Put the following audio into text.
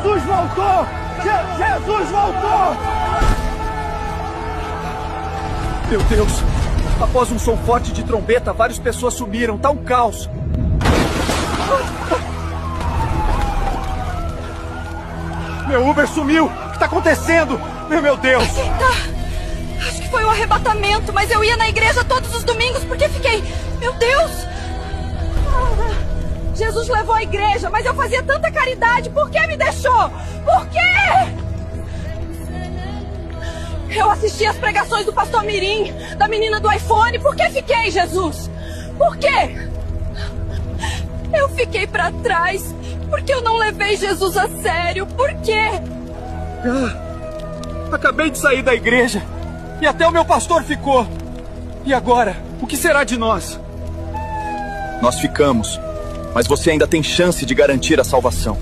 Jesus voltou! Jesus voltou! Meu Deus! Após um som forte de trombeta, várias pessoas sumiram. Tá um caos. Meu Uber sumiu! O que tá acontecendo? Meu Deus! Eita! Acho que foi um arrebatamento, mas eu ia na igreja todos os domingos porque fiquei... Meu Deus! Jesus levou a igreja, mas eu fazia tanta caridade. Por que me deixou? Por quê? Eu assisti as pregações do pastor Mirim, da menina do iPhone. Por que fiquei, Jesus? Por quê? Eu fiquei pra trás porque eu não levei Jesus a sério. Por quê? Acabei de sair da igreja e até o meu pastor ficou. E agora? O que será de nós? Nós ficamos, mas você ainda tem chance de garantir a salvação.